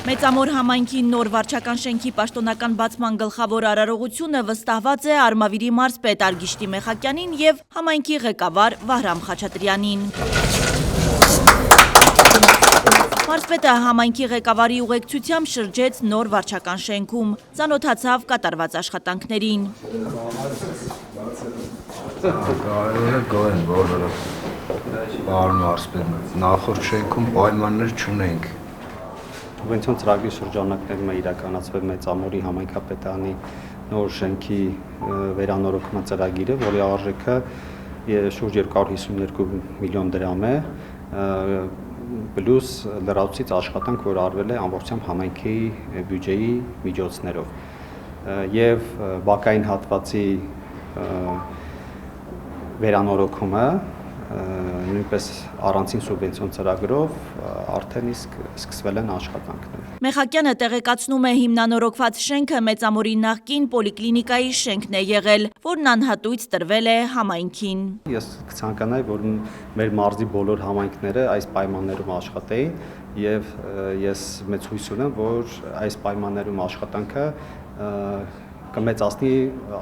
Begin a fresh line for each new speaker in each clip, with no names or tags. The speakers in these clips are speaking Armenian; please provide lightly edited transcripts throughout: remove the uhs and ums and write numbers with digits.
Մեծամոր համայնքի նոր վարչական շենքի պաշտոնական բացման գլխավոր արարողությունը վստահված է Արմավիրի մարզպետ Արգիշտի Մեխակյանին և համայնքի ղեկավար Վահրամ Խաչատրյանին։ Մարզպետը համայնքի ղեկավարի ուղեկցությամբ շրջեց նոր վարչական շենքում, ծանոթացավ կատարված աշխատանքներին։
Կարևորը գոհ բոլորը, պարոն մարզպետ, նախորդ շենքում պայմաններ չունենք։
Սուբվենցիոն ծրագրի շրջանակներում է իրականացվել Մեծամորի համայնքապետարանի նոր շենքի վերանորոգման ծրագիրը, որի արժեքը շուրջ 252 միլիոն դրամ է, պլյուս լրացուցիչ աշխատանք, որ արվել է ամբողջությամբ համայնքի բյուջեի միջոցներով, եւ բակային հատվածի վերանորոգումը նույնպես առանցին սուբվենցիոն ծրագրով արդեն իսկ սկսվել են աշխատանքներ։
Մեխակյանը տեղեկացնում է հիմնանորոգված շենքը Մեծամորի նախկին պոլիկլինիկայի շենքն է եղել, որն անհատույց տրվել է համայնքին։
Ես կցանկանայի, որ մեր մարզի բոլոր համայնքները այս պայմաններում աշխատեին եւ ես մեծ հույս ունեմ, որ այս պայմաններում աշխատանքը կմեծացնի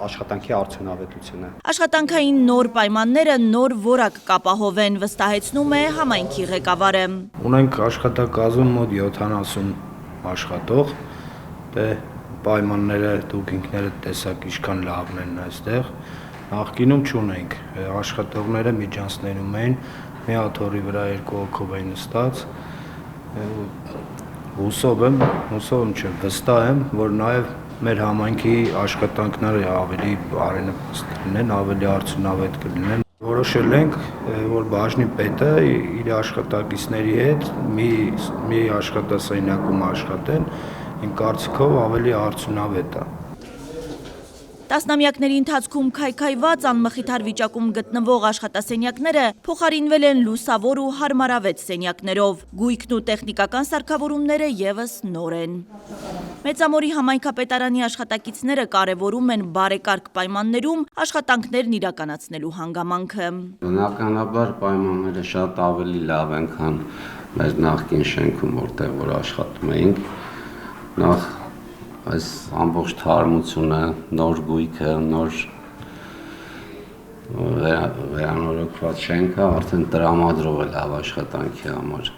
աշխատանքի արդյունավետությունը։
Աշխատանքային նոր պայմանները նոր որակ կապահովեն, վստահեցնում է համայնքի ղեկավարը։
Ունենք աշխատակազմում մոտ 70 աշխատող, պայմանները դուք ինքներդ տեսաք ինչքան լավն են այստեղ, նախկինում չունենք, աշխատողները միջանցներում էին, մի աթոռի վրա 2 հոգով էին նստած, հուսով եմ վստահ եմ, որ նաև մեր համայնքի աշխատանքները ավելի բարենպաստ կլինեն, ավելի արդյունավետ կլինեն։ Որոշել ենք, որ բաժնի պետը իր աշխատակիցների հետ մի աշխատասենյակում աշխատեն, իմ կարծիքով ավելի արդյունավետ է։
Տասնամյակների ընթացքում քայքայված անմխիթար վիճակում գտնվող աշխատասենյակները փոխարինվել են լուսավոր ու հարմարավետ սենյակներով, գույքն ու տեխնիկական սարքավորումները ևս նոր են։ Մեծամորի համայնքապետարանի աշխատակիցները կարևորում են բարեկարգ պայմաններում աշխատանքներն իրականացնելու հանգամանքը։
Բնականաբար պայմանները շատ ավելի լավ են, քան մեր նախկին շենքում, որտեղ որ աշխատում էինք։ Նախ այս ամբողջ թարմությունը, նոր գույքը, նոր վերանորոգված շենքը արդեն տրամադրող է լավ աշխատանքի համար։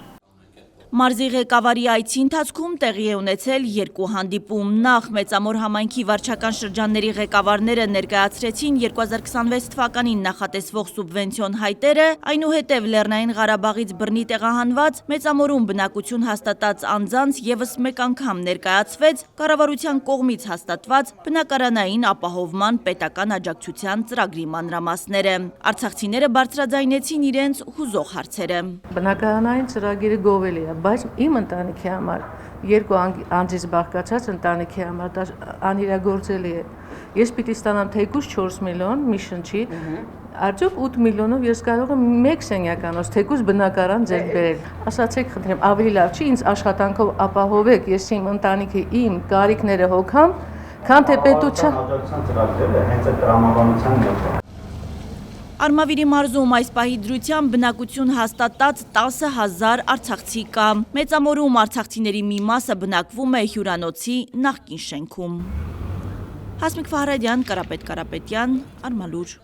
Մարզի ղեկավարի այցի ընթացքում տեղի է ունեցել 2 հանդիպում։ Նախ Մեծամոր համայնքի վարչական շրջանների ղեկավարները ներկայացրեցին 2026 թվականին նախատեսվող սուբվենցիոն հայտերը, այնուհետև Լեռնային Ղարաբաղից բռնի տեղահանված Մեծամորում բնակություն հաստատած անձանց ևս մեկ անգամ ներկայացվեց կառավարության կողմից հաստատված բնակարանային ապահովման պետական աջակցության ծրագրի մանրամասները։ Արցախցիները բարձրաձայնեցին իրենց հուզող հարցերը։
Բնակարանային ծրագիրը գովելի է, բայց իմ ընտանիքի համար, 2 անձից բաղկացած ընտանիքի համար դա անիրագործելի է։ Ես պիտի ստանամ թեկուզ 4 միլիոն մի շնչի, արդյոք 8 միլիոնով ես կարող եմ 1 սենյականոց թեկուզ բնակարան ձեռք բերել։ Ասացեք, խնդրեմ, ավելի լավ չի ինձ աշխատանքով ապահովեք, ես իմ ընտանիքի իմ կարիքները հոգամ, քան թե պետության
ծրագրերը հենց այդ տրամաբանության մեջ։
Արմավիրի մարզում այս պահի դրությամբ բնակություն հաստատած 10,000 արցախցի կա։ Մեծամորում արցախցիների մի մասը բնակվում է հյուրանոցի նախկին շենքում։ Հասմիկ Ֆահրադյան, Կարապետ Կարապետյան, Արմալուր։